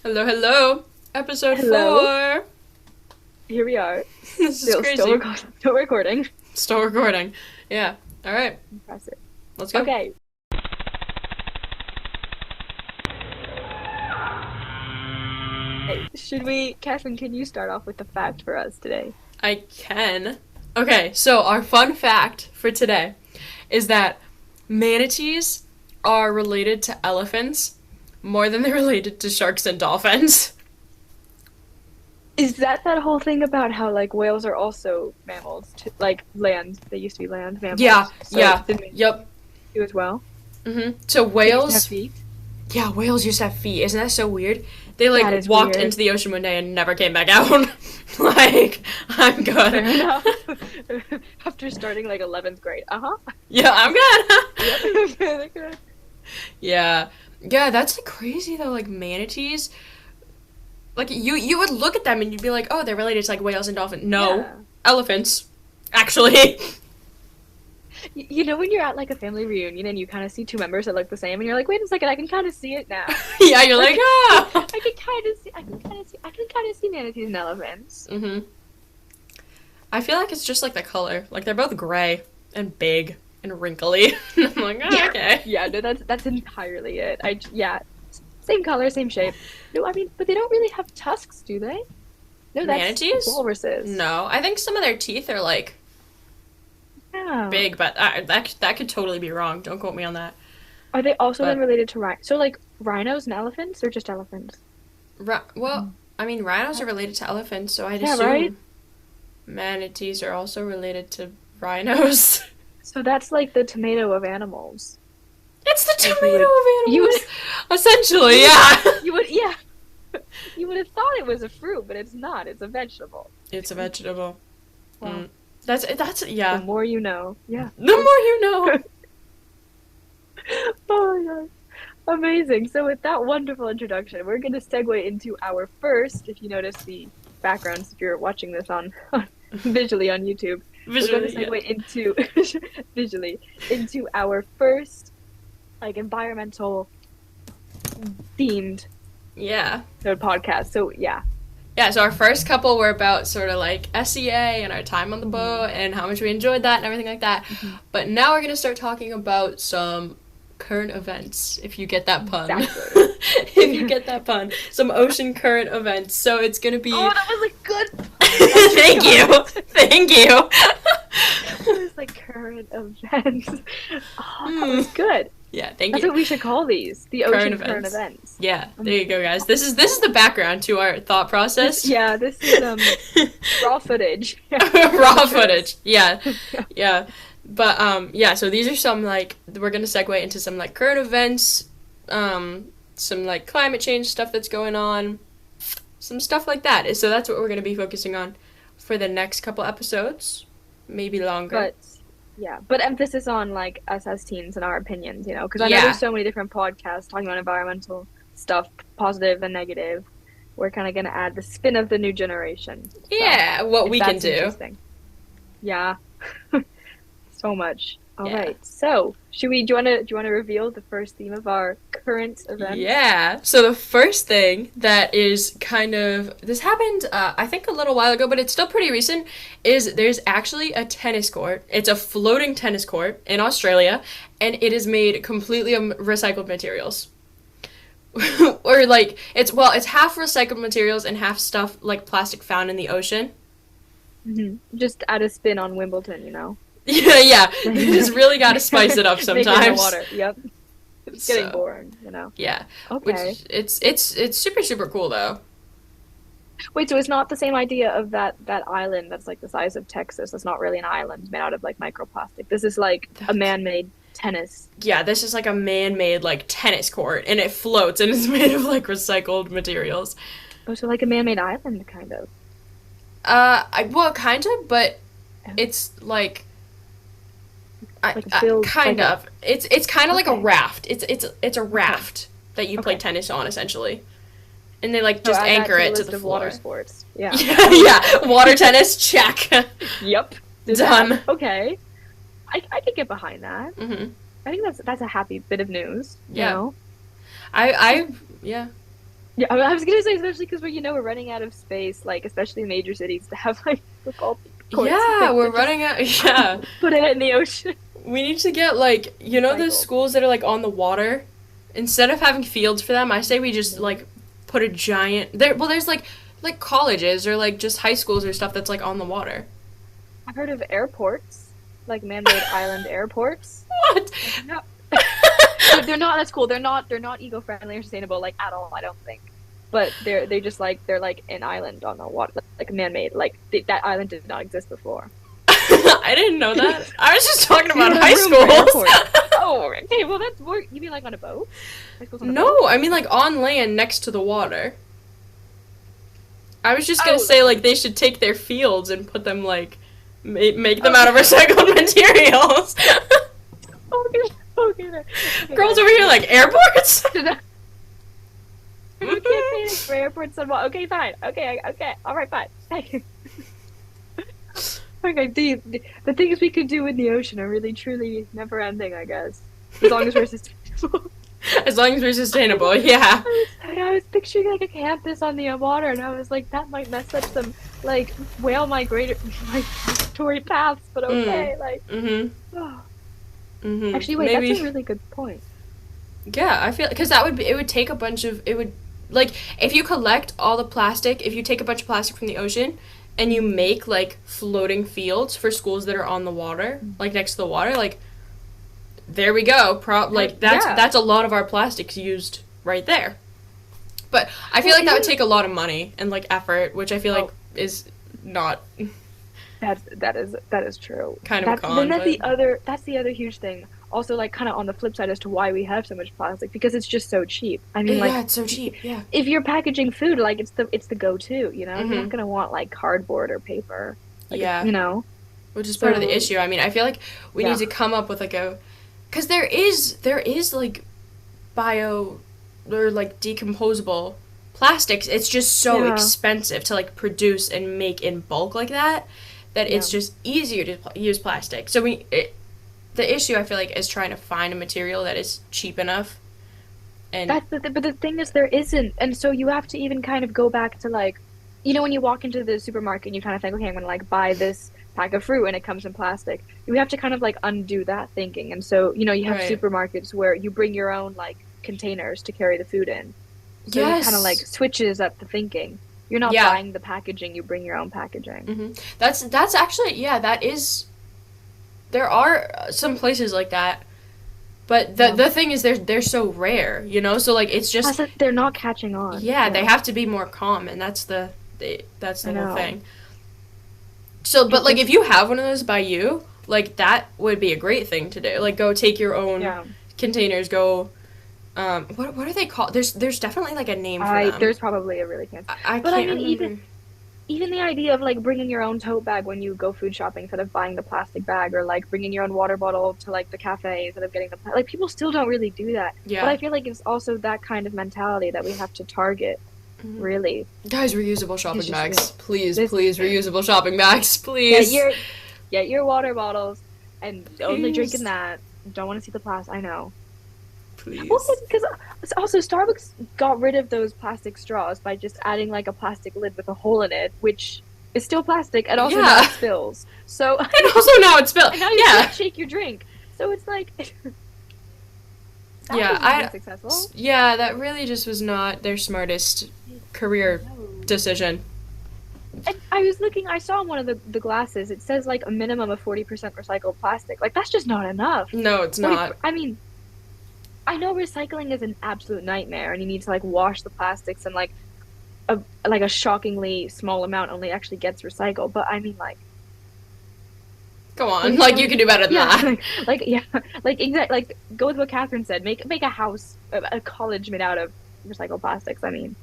Hello, hello. Episode Hello. 4. Here we are. This is crazy. Still recording. Still recording. Yeah. All right. Impressive. Let's go. Okay. Catherine, can you start off with the fact for us today? I can. Okay, so our fun fact for today is that manatees are related to elephants more than they're related to sharks and dolphins. Is that whole thing about how, like, whales are also mammals, like, land? They used to be land mammals. Yeah, So yeah. didn't Yep. you as well? So They used to have whales, feet. yeah, whales used to have feet. Isn't that so weird? They That like is walked weird. into the ocean one day and never came back out. Like, I'm Fair good. enough. After starting, like, 11th grade. Uh-huh. Yeah, I'm Yep. good. They're good. Yeah. Yeah, that's like crazy though, like manatees. Like you would look at them and you'd be like, "Oh, they're related to like whales and dolphins." No. Yeah. Elephants. Actually. You know when you're at like a family reunion and you kind of see two members that look the same and you're like, wait a second, I can kind of see it now. Yeah, you're like, "Ah." I can kind of see manatees and elephants. Mhm. I feel like it's just like the color. Like they're both gray and big and wrinkly. I'm like, "Oh, okay." Yeah, no, that's entirely it. Yeah, same color, same shape. No, I mean, but they don't really have tusks, do they? No, that's Manatees? walruses. No, I think some of their teeth are like Yeah. big, but that could totally be wrong. Don't quote me on that. Are they also then But related to rhino? So like rhinos and elephants, or just elephants? well, I mean, rhinos are related to elephants, so I'd Yeah, assume right. manatees are also related to rhinos. So that's like the tomato of animals. It's the Like tomato of you would, animals. Essentially, yeah. you would, yeah. You would have thought it was a fruit, but it's not. It's a vegetable. It's a vegetable. Well, That's the yeah. more you know. Yeah. The more you know. Oh my gosh. Amazing. So with that wonderful introduction, we're going to segue into our first, if you notice the backgrounds, if you're watching this on visually on YouTube, we're going to Visually, yeah. segue into visually into our first like environmental themed Yeah. podcast. So yeah. Yeah, so our first couple were about sort of like SEA and our time on the boat and how much we enjoyed that and everything like that. But now we're going to start talking about some current events, if you get that pun. Exactly. If you get that pun. Some ocean current events. So it's going to be... Oh, that was a good. Thank you. Thank you. It was like current events. Oh, that was good. Yeah, thank That's you. what we should call these. The Current ocean current events. events. Yeah, there you go, guys. This is the background to our thought process. Yeah, this is raw footage. Raw footage. Yeah. Yeah. But yeah, so these are some like we're gonna segue into some like current events, some like climate change stuff that's going on, some stuff like that. So that's what we're gonna be focusing on for the next couple episodes, maybe longer. But yeah, but emphasis on like us as teens and our opinions, you know, because I know Yeah. there's so many different podcasts talking about environmental stuff, positive and negative. We're kind of gonna add the spin of the new generation. So, Yeah, what if we can that's do. interesting. Yeah, so much. All Yeah. right, so do you wanna reveal the first theme of our current event? Yeah. So the first thing that is kind of this happened, I think a little while ago, but it's still pretty recent. Is there's actually a tennis court. It's a floating tennis court in Australia, and it is made completely of recycled materials. Or like it's half recycled materials and half stuff like plastic found in the ocean. Just add a spin on Wimbledon, you know. Yeah, yeah. You just really got to spice it up Make it in the sometimes. water. Yep. It's getting So, boring, you know. yeah. Okay. Which it's super cool though. Wait, so it's not the same idea of that island that's like the size of Texas. It's not really an island made out of like microplastic. This is like a man-made tennis. Yeah, this is like a man-made like tennis court, and it floats, and it's made of like recycled materials. Oh, so like a man-made island, kind of. Well, kind of, but Oh. it's like, Like a filled, kind like a- of. It's kind of like a Okay. raft. It's a raft that you play Okay. tennis on essentially, and they like So just add that anchor the it to list the of floor. water sports. Yeah. Yeah, yeah. Water tennis, check. Yep. Did Done. that. Okay. I could get behind that. hmm I think that's a happy bit of news. You Yeah. know? I yeah. Yeah, I was gonna say especially because we're running out of space, like especially in major cities, to have like football courts. Yeah, Like we're to just running out. Yeah. put it in the ocean. We need to get, like, you know, those Recycled. schools that are like on the water? Instead of having fields for them, I say we just Mhm. like put a giant there. Well, there's like colleges or like just high schools or stuff that's like on the water. I've heard of airports, like man-made island airports. What? Like no, they're not. That's cool. They're not eco-friendly or sustainable like at all. I don't think. But they just like they're like an island on the water, like man-made. Like that island did not exist before. I didn't know that. I was just talking You about don't have high room for schools. airports. Oh, okay. Well, that's more. You mean like on a boat? High school's on a boat? No, I mean like on land next to the water. I was just gonna Oh, say like like they should take their fields and put them like make them out of okay. recycled materials. Okay. Okay. Okay. Girls Fine. over here like airports. No campaigning for airports on water. Okay, fine. Okay. Okay. All right, fine. Okay. The things we could do in the ocean are really truly never ending. I guess as long as we're sustainable. As long as we're sustainable, I yeah. was picturing like a campus on the water, and I was like, that might mess up some like whale migratory paths, but Mm. okay, like, Mhm. oh. Mhm. Actually, wait, that's a Maybe. really good point. Yeah, I feel because that would be it would take a bunch of it would like if you collect all the plastic, if you take a bunch of plastic from the ocean and you make like floating fields for schools that are on the water, like next to the water, like there we go. Like Yeah. that's a lot of our plastics used right there. But I feel Well, like that would isn't take a lot of money and like effort, which I feel like oh, is not that is true. kind of a That then con, but that's the other huge thing. Also, like, kind of on the flip side as to why we have so much plastic because it's just so cheap. I mean, yeah, like, it's so cheap. Yeah. if you're packaging food, like, it's the go-to. You're not Mhm. gonna want like cardboard or paper, like, Yeah. Which is part of the So issue. I mean, I feel like we need yeah, to come up with like a because there is like bio or like decomposable plastics. It's just so yeah, expensive to like produce and make in bulk like that that yeah. it's just easier to use plastic. So the issue I feel like is trying to find a material that is cheap enough and But the thing is, there isn't, and so you have to even kind of go back to like, when you walk into the supermarket and you kind of think, okay, I'm gonna like buy this pack of fruit and it comes in plastic. You have to kind of like undo that thinking, and so you have right. supermarkets where you bring your own like containers to carry the food in. So you kind of like Yes. switches up the thinking. You're not Yeah. buying the packaging, you bring your own packaging. That's actually yeah, that is there are some places like that. But the Yeah. the thing is they're so rare, you know? So like it's Plus, just they're not catching on. yeah, they Yeah, have to be more calm and that's I the whole know. thing. So but like if It's you have one of those by you, like that would be a great thing to do. Like go take your own yeah. containers, go what are they called? There's definitely like a name for I them. There's probably a really fancy, I but I can't mean, remember. even the idea of like bringing your own tote bag when you go food shopping instead of buying the plastic bag, or like bringing your own water bottle to like the cafe instead of getting like people still don't really do that. But Yeah. I feel like it's also that kind of mentality that we have to target, Mhm. really. Guys, reusable It's shopping just real. bags. Please, This please reusable shopping bags, get please. your get your water bottles and only drinking Please. that. Don't want to see the plastic. I know. Well, Please. because also Starbucks got rid of those plastic straws by just adding like a plastic lid with a hole in it, which is still plastic, and also now Yeah. it spills. So And also now it's spilled. and now you Yeah. can't shake your drink. So it's like that Yeah, wasn't even successful. yeah, that really just was not their smartest career No. decision. And I saw in one of the glasses, it says like a minimum of 40% recycled plastic. Like that's just not enough. No, it's 40, not. I mean, I know recycling is an absolute nightmare, and you need to like wash the plastics, and like a shockingly small amount only actually gets recycled. But I mean, like, Come when on, you like you can do better than yeah, that. yeah, like exactly, like go with what Catherine said. Make a house, a college made out of recycled plastics. I mean,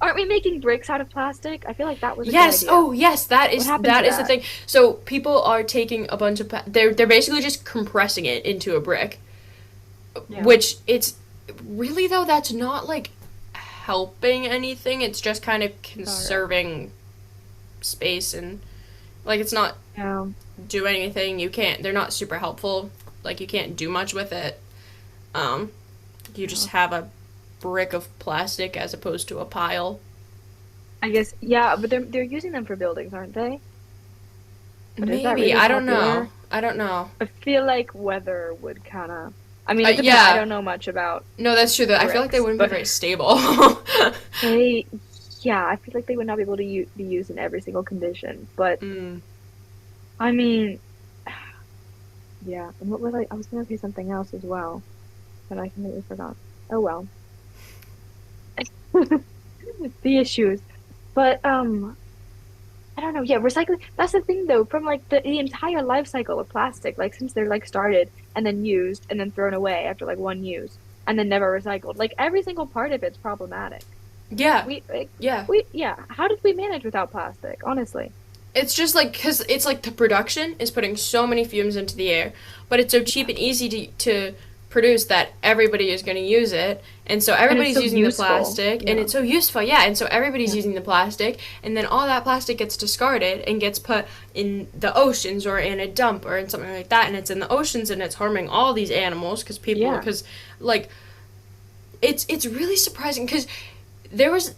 aren't we making bricks out of plastic? I feel like that was a good Yes. idea. Oh, yes. That What is happened to that is the that? thing. So people are taking a bunch of they're basically just compressing it into a brick, Yeah, which it's really though that's not like helping anything. It's just kind of sorry. conserving space and like it's not Yeah, doing anything. You can't. They're not super helpful. Like you can't do much with it. Um, you yeah. just have a brick of plastic as opposed to a pile. I guess, yeah, but they're using them for buildings, aren't they? But is that Maybe, really I don't know. popular? I don't know. I feel like weather would kind of. I mean, it depends. I Yeah, don't know much about no, that's true. Though I feel like they bricks, wouldn't be but very stable. they, yeah, I feel like they would not be able to be used in every single condition. But Mm. I mean, yeah. And what was I? I was gonna say something else as well, but I completely forgot. Oh well, the issues. But I don't know. Yeah, recycling. That's the thing, though. From like the entire life cycle of plastic, like since they're like started and then used and then thrown away after like one use and then never recycled, like every single part of it's problematic. Yeah, We, like, yeah. yeah. How did we manage without plastic? Honestly. It's just like because it's like the production is putting so many fumes into the air, but it's so cheap and easy to produce that everybody is going to use it, and so And it's everybody's so using the useful. plastic, and Yeah. it's so useful, yeah, and so everybody's Yeah. using the plastic, and then all that plastic gets discarded and gets put in the oceans or in a dump or in something like that, and it's in the oceans and it's harming all these animals Yeah. because like it's really surprising because there was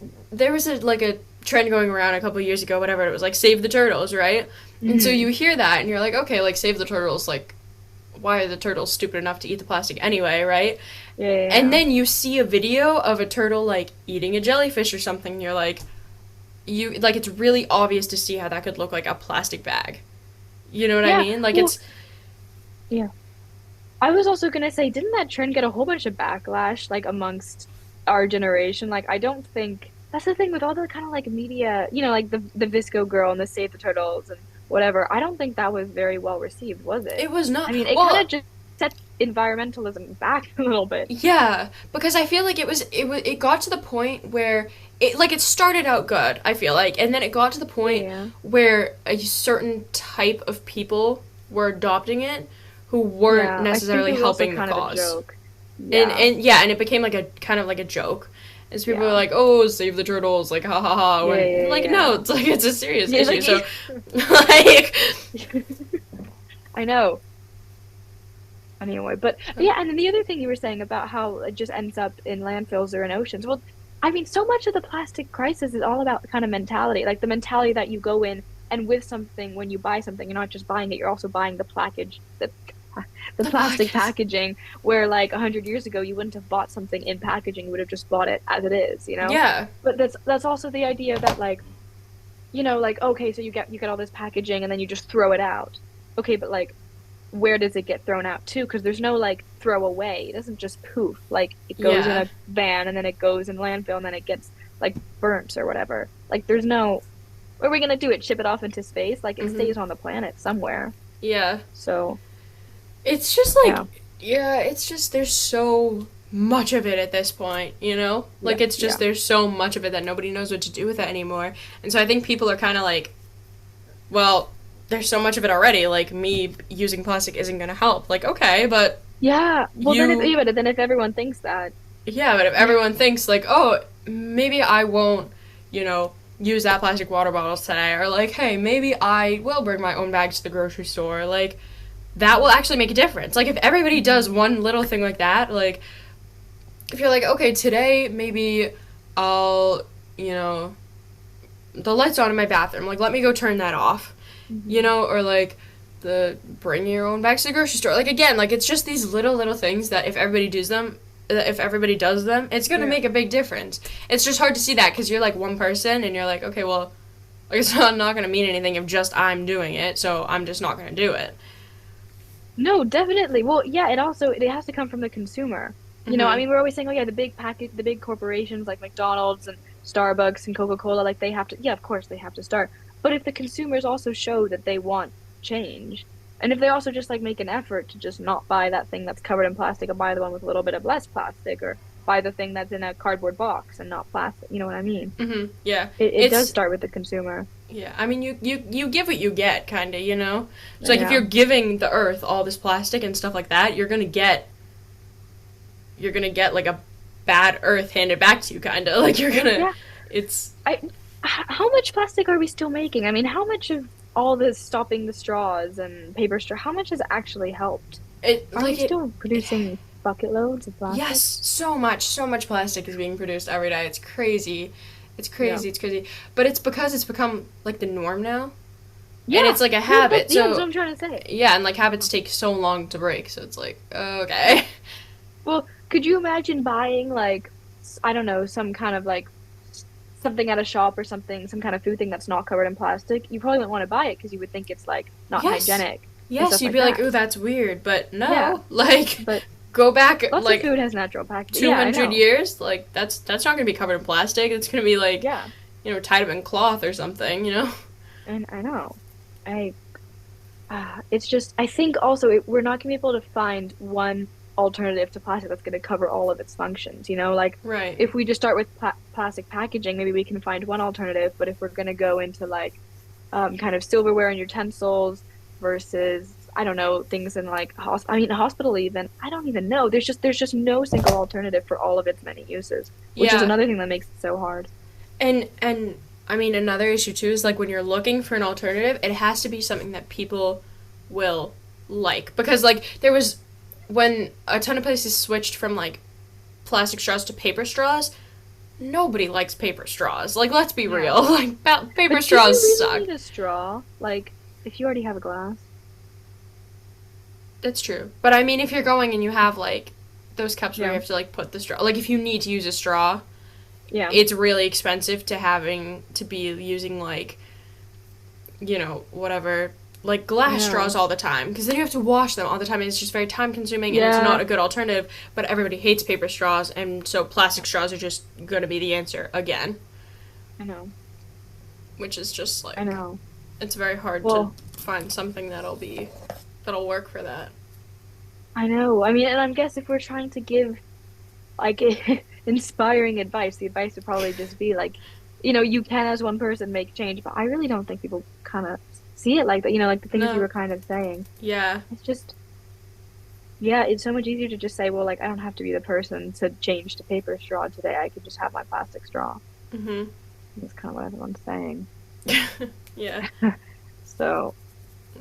a like a trend going around a couple years ago, whatever. It was like save the turtles, right? And so Hmm. you hear that and you're like, okay, like save the turtles. Like, why are the turtles stupid enough to eat the plastic anyway, right? Yeah. Yeah. And Yeah. then you see a video of a turtle like eating a jellyfish or something. And you're like, you like it's really obvious to see how that could look like a plastic bag. You know what I Yeah. mean? Like Well, it's yeah. I was also gonna say, didn't that trend get a whole bunch of backlash, like amongst our generation? Like, I don't think that's the thing with all the kind of like media, like the Visco girl and the Save the Turtles and whatever. I don't think that was very well received, was it? it was I not mean, it kind of well. just set environmentalism back a little bit. Yeah, because I feel like it got to the point where it started out good, I feel like, and then it got to the Yeah, point yeah, where a certain type of people were adopting it who weren't yeah. I think necessarily it was also helping the kind of a cause. joke. And Yeah, and yeah, and it became like a kind of like a joke. As people were yeah, like, "Oh, save the turtles!" Like, ha ha ha. yeah, When like, no, yeah, it's like it's a serious yeah. issue. So, Like, like, I know. Anyway, but yeah, and then the other thing you were saying about how it just ends up in landfills or in oceans. Well, I mean, so much of the plastic crisis is all about kind of mentality, like the mentality that you go in and with something when you buy something, you're not just buying it, you're also buying the package, the the plastic podcast. packaging, where like 100 years ago you wouldn't have bought something in packaging, you would have just bought it as it is, you know? Yeah. But that's also the idea that like, like okay, so you get all this packaging and then you just throw it out. Okay, but like where does it get thrown out to? Because there's no like throw away. It doesn't just poof. Like it goes in Yeah. a van and then it goes in landfill and then it gets like burnt or whatever. Like there's no, what are we gonna do? It ship it off into space? Like it Mhm. stays on the planet somewhere. Yeah. So It's just like, yeah, yeah, it's just there's so much of it at this point, you know? yeah, Like, it's just yeah. there's so much of it that nobody knows what to do with it anymore. And so I think people are kind of like, well, there's so much of it already. Like, me using plastic isn't going to help. Like, okay, but Yeah. Well, then if you, yeah, but then if everyone thinks that, yeah, but if yeah, everyone thinks, like, oh, maybe I won't, use that plastic water bottles today, or like, hey, maybe I will bring my own bags to the grocery store, like, that will actually make a difference. Like if everybody does mhm, one little thing like that, like if you're like, okay, today maybe I'll, you know, the lights on in my bathroom, like let me go turn that off, mhm. or like the bring your own bags to the grocery store. Like again, like it's just these little things that if everybody does them, it's gonna Yeah. make a big difference. It's just hard to see that because you're like one person and you're like, okay, well, like it's not gonna mean anything if just I'm doing it, so I'm just not gonna do it. No, definitely. Well, yeah, it has to come from the consumer. I Mhm. mean, we're always saying, oh yeah, the big corporations like McDonald's and Starbucks and Coca-Cola, like they have to, yeah, of course they have to start. But if the consumers also show that they want change, and if they also just like make an effort to just not buy that thing that's covered in plastic and buy the one with a little bit of less plastic, or buy the thing that's in a cardboard box and not plastic, you know what I mean? Mhm. Yeah. It does It's start with the consumer. yeah. I mean, you give what you get, kind of. It's like if Yeah. you're giving the earth all this plastic and stuff like that, you're gonna get like a bad earth handed back to you, kind of. Like you're gonna. Yeah. It's How much plastic are we still making? I mean, how much of all this stopping the straws and paper straw, how much has actually helped? it Are we like it. still producing? bucket loads of Yes, plastic. so much plastic is being produced every day. It's crazy. It's Yeah. crazy, it's crazy. But it's because it's become like the norm now. And Yeah. it's like a Well, habit. yeah, that's what So, I'm trying to say. yeah, and like habits take so long to break. So it's like, okay. Well, could you imagine buying like I don't know, some kind of like something at a shop or something, some kind of food thing that's not covered in plastic? You probably wouldn't want to buy it because you would think it's like not Yes. hygienic and Yes, stuff you'd like be like, that. ooh, that's weird. But Yeah, no. Like, but go back lots of like food has natural packaging. Yeah, I 200 know. years. Like, that's not going to be covered in plastic. It's going to be like, Yeah, tied up in cloth or something, you know? and I know. I it's just I think also we're not gonna be able to find one alternative to plastic that's gonna cover all of its functions. You know, like Right. if we just start with plastic packaging, maybe we can find one alternative. But if we're gonna go into like kind of silverware and utensils versus I don't know things in like I mean hospital even I don't even know. There's just no single alternative for all of its many uses, which is Yeah. another thing that makes it so hard. And I mean another issue too is like when you're looking for an alternative, it has to be something that people will like because like there was when a ton of places switched from like plastic straws to paper straws, nobody likes paper straws. Like let's be Yeah. real. Like paper But do you straws really suck. need a straw? Like if you already have a glass? That's true. But I mean if you're going and you have like those cups where you Yeah. have to like put the straw like if you need to use a straw, Yeah. it's really expensive to having to be using like whatever, like glass Yeah. straws all the time because then you have to wash them all the time and it's just very time consuming and it's not Yeah, a good alternative. But everybody hates paper straws and so plastic straws are just going to be the answer again, I know. which is just I like know. it's very hard to Well, find something that'll work for that. I know. I mean, and I guess if we're trying to give like inspiring advice, the advice would probably just be like, you can as one person make change, but I really don't think people kind of see it like that. Like the things you No. were kind of saying. Yeah. It's just, yeah, it's so much easier to just say, well, like I don't have to be the person to change to paper straw today. I could just have my plastic straw. Mhm. That's kind of what everyone's saying. Yeah, So,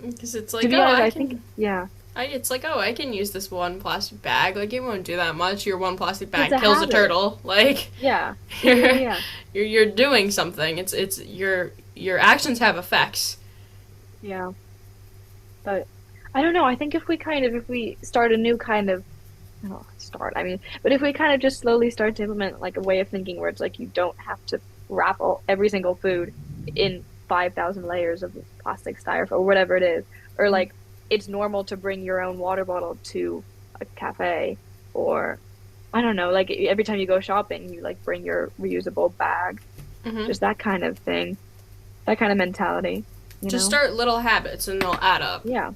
because it's to like be honest, I I think, can yeah, it's like, I can use this one plastic bag. Like, it won't do that much. Your one plastic it's bag a kills a habit. turtle. Like, Yeah. Yeah, yeah, you're yeah. you're doing something. It's your actions have effects. Yeah. But I don't know. I think if we start a new kind of, I don't know, start, I mean, but if we kind of just slowly start to implement like a way of thinking where it's like you don't have to wrap every single food in 5,000 layers of plastic styrofoam or whatever it is, or like it's normal to bring your own water bottle to a cafe, or I don't know, like every time you go shopping, you like bring your reusable bag, Hmm. just that kind of thing, that kind of mentality, you Just know? start little habits and they'll add up. Yeah.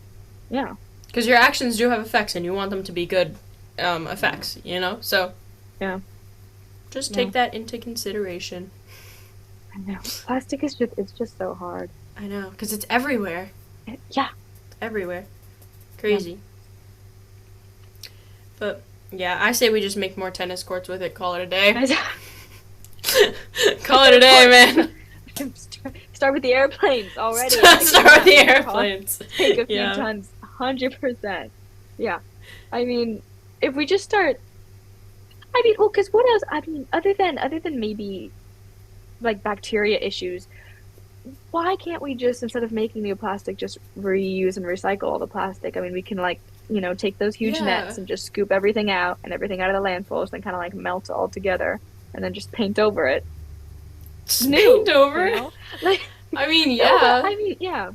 Yeah. Because your actions do have effects and you want them to be good effects. So Yeah. just Yeah. take that into consideration. I know. Plastic is just it's just so hard. I know, because it's everywhere. Yeah. Everywhere. Yeah. Crazy. But yeah, I say we just make more tennis courts with it. Call it a day. Call it a day, man. Start with the airplanes already. Start with the airplanes. Take a few Yeah. tons, 100%. Yeah. I mean, if we just start, I mean, well, because what else? I mean, other than maybe like bacteria issues, why can't we just instead of making new plastic, just reuse and recycle all the plastic? I mean, we can like, take those huge Yeah. nets and just scoop everything out and everything out of the landfills, and kind of like melt it all together, and then just paint over it. Just paint New, over it. like I mean, no, but yeah. I mean, yeah,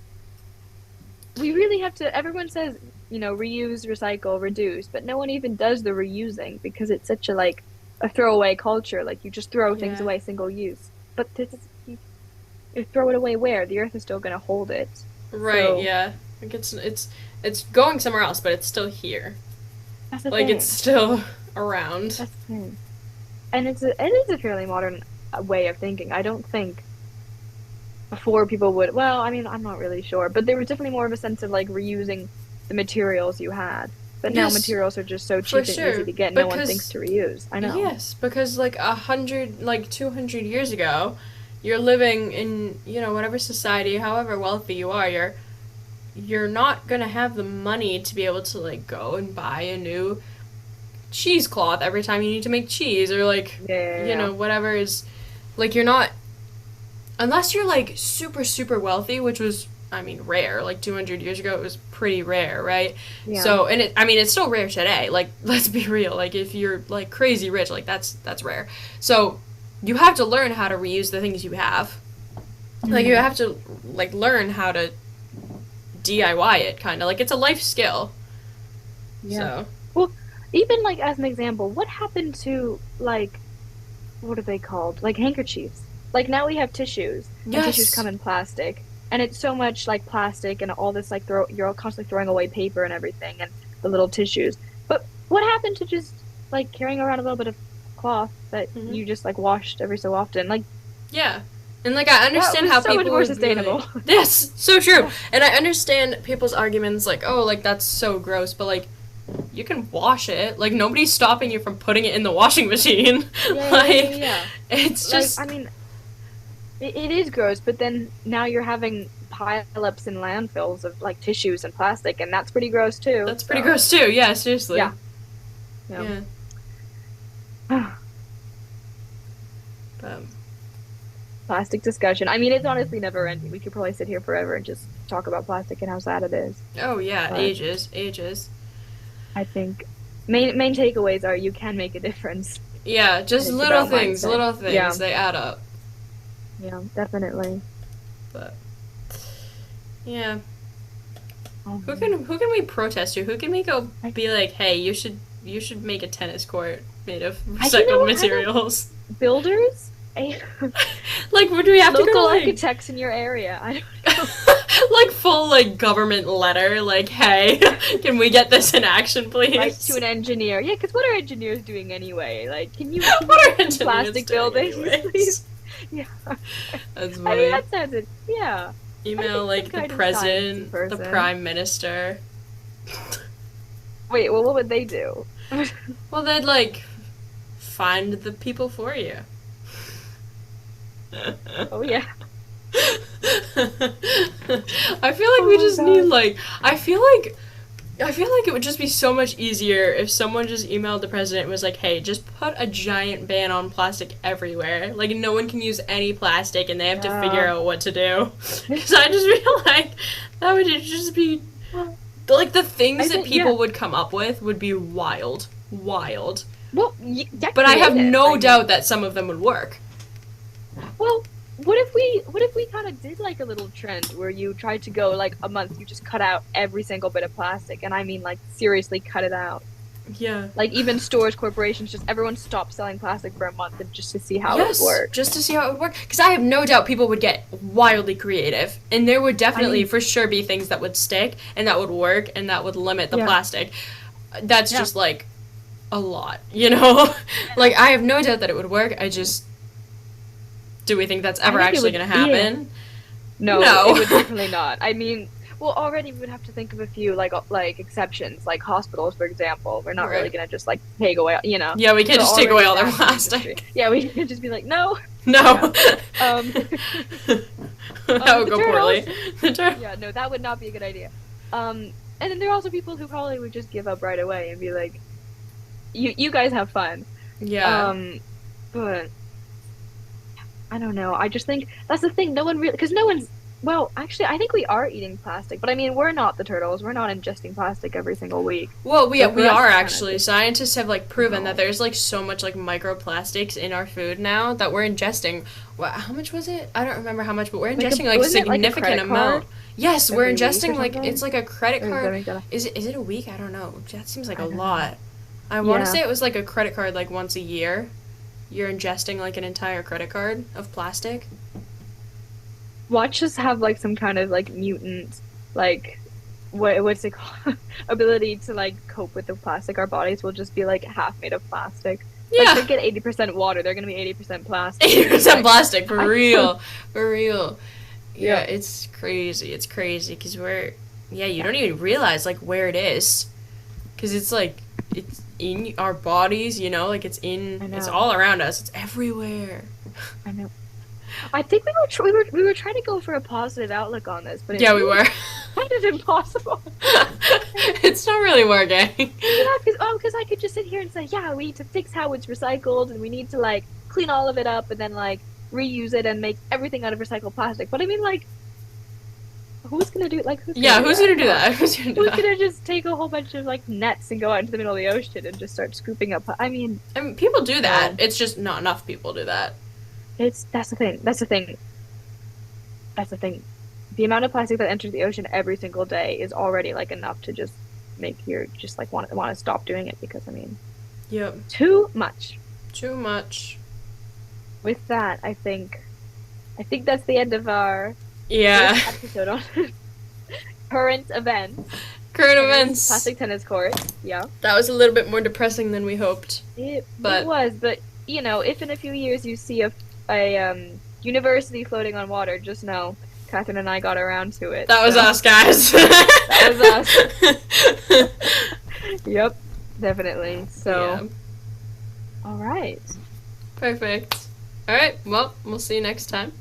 we really have to. Everyone says, reuse, recycle, reduce, but no one even does the reusing because it's such a like a throwaway culture. Like you just throw things Yeah. away, single use. But this is you throw it away where the earth is still going to hold it. Right, So yeah. Like it's going somewhere else, but it's still here. that's the Like it's thing. still around. That's the thing. And it is a fairly modern way of thinking. I don't think before people would. Well, I mean, I'm not really sure, but there was definitely more of a sense of like reusing the materials you had. But now Yes, materials are just so for cheap and easy sure. to get. No one thinks Because to reuse. I know. yes, because like 100, like 200 years ago, you're living in whatever society, however wealthy you are, you're not gonna have the money to be able to like go and buy a new cheesecloth every time you need to make cheese, or like, Yeah, yeah, yeah. whatever is, like, you're not, unless you're like super super wealthy, which was, I mean, rare. Like 200 years ago, it was pretty rare, right? Yeah. So, and I mean, it's still rare today. Like, let's be real. Like, if you're like crazy rich, like that's rare. So, you have to learn how to reuse the things you have. Like, you Mhm. have to like learn how to DIY it, kind of like it's a life skill. Yeah. So, Well, even like as an example, what happened to like what are they called? Like handkerchiefs. Like now we have tissues, and tissues come yes, in plastic, and it's so much like plastic and all this like you're all constantly throwing away paper and everything and the little tissues. But what happened to just like carrying around a little bit of cloth that mm-hmm. you just like washed every so often? Like Yeah. And like I that understand was how so much people more would be like, sustainable. yes, so true. Yeah. And I understand people's arguments like, oh, like that's so gross, but like you can wash it. Like nobody's stopping you from putting it in the washing machine. Yeah, yeah, yeah, Like yeah. it's Like just I mean, it is gross, but then now you're having pileups in landfills of like tissues and plastic, and that's pretty gross too. that's pretty So gross too. Yeah, seriously. yeah, yeah. Yeah. But Plastic discussion. I mean, it's honestly never ending. We could probably sit here forever and just talk about plastic and how sad it is. oh yeah, But ages, ages. I think main takeaways are you can make a difference, Yeah, and just it's about mindset. little Yeah, things, they add up. yeah, definitely. But yeah. Um, Who can we protest to? Who can we go I, be like, hey, you should make a tennis court made of you know recycled what? How about materials? builders? Like, would we have to go Local like architects in your area. I don't know. like full like government letter, like, hey, can we get this in action, Right to please? an engineer. Yeah, because what are engineers doing anyway? Like, can you What are make some engineers plastic doing buildings, please? anyways? Yeah. That's I mean, funny. that sounds it. Yeah. I Email think some like the kind of sciencey president, the person. prime minister. Wait, well, what would they do? Well, they'd like find the people for you. Oh yeah. I feel like we Oh just need God. like I feel like it would just be so much easier if someone just emailed the president and was like, "Hey, just put a giant ban on plastic everywhere. Like no one can use any plastic and they have to figure Yeah. out what to do." Cuz I just feel like that would just be like the things I that think yeah. people would come up with would be wild. Wild. Well, yeah, But I have creative. no I doubt mean, that some of them would work. well, what if we kind of did like a little trend where you tried to go like a month, you just cut out every single bit of plastic, and I mean like seriously cut it out. Yeah. Like even stores, corporations, just everyone stopped selling plastic for a month and just to see how it would Yes, work. just to see how it would work. Because I have no doubt people would get wildly creative. And there would I definitely, mean, for sure, be things that would stick and that would work and that would limit the yeah, plastic. That's yeah. just like a lot, you know? Like, I have no doubt that it would work. I just. Do we think that's I ever think it actually would, going to yeah. happen? No, it No. would definitely not. I mean, well, already we would have to think of a few like exceptions, like hospitals, for example. We're not really Right. gonna just like take away, you know. Yeah, we can't So just take away already all their that's an industry. plastic. Yeah, we could just be like, no. Yeah. No. Um, That would the go poorly. turtles. The Yeah, no, that would not be a good idea. And then there are also people who probably would just give up right away and be like, you guys have fun. Yeah. But I don't know. I just think that's the thing. No one really, because no one's. Well, actually, I think we are eating plastic, but I mean, we're not the turtles. We're not ingesting plastic every single week. Well, So for we us, are it's kind of actually. just Scientists have like proven that no. there's like so much like microplastics in our food now that we're ingesting. What? How much was it? I don't remember how much, but we're Like a ingesting like a wasn't it like a significant credit amount. card Yes, we're every week or ingesting like something? it's like a credit Or is that card. make that? Is it a week? I don't know. That seems like I a don't know. lot. I want to Yeah. say it was like a credit card like once a year. You're ingesting like an entire credit card of plastic. Watch us have like some kind of like mutant, like what's it called? Ability to like cope with the plastic. Our bodies will just be like half made of plastic. Like Yeah. they get 80% water, they're gonna be 80% plastic. 80% Like, plastic for I, real. For real. Yeah, yeah. it's crazy. It's crazy because yeah, you don't even realize like where it is. Because it's like, it's in our bodies, you know, like I it's know. all around us. It's everywhere. I know. I think we were trying to go for a positive outlook on this, but it Yeah, we feels were. That is impossible. It's not really working. Yeah, because I could just sit here and say, yeah, we need to fix how it's recycled, and we need to like clean all of it up, and then like reuse it and make everything out of recycled plastic. But I mean, like, who's gonna do like who's gonna Yeah, do who's that? gonna do Come on. that? Who's gonna do Who's that? gonna just take a whole bunch of like nets and go out into the middle of the ocean and just start scooping up? I mean, I mean, people do that. no. It's just not enough people do that. It's that's the thing. That's the thing. That's the thing. The amount of plastic that enters the ocean every single day is already like enough to just make you just like want to stop doing it because I mean, Yep. too much. Too much. With that, I think that's the end of our Yeah. first episode on current events. Current events. Plastic tennis court. Yeah. That was a little bit more depressing than we hoped. It But was, but you know, if in a few years you see a university floating on water, just know Catherine and I got around to it. that was so. us, guys. That was us. Yep, definitely. So, Yeah. all right. Perfect. All right. Well, we'll see you next time.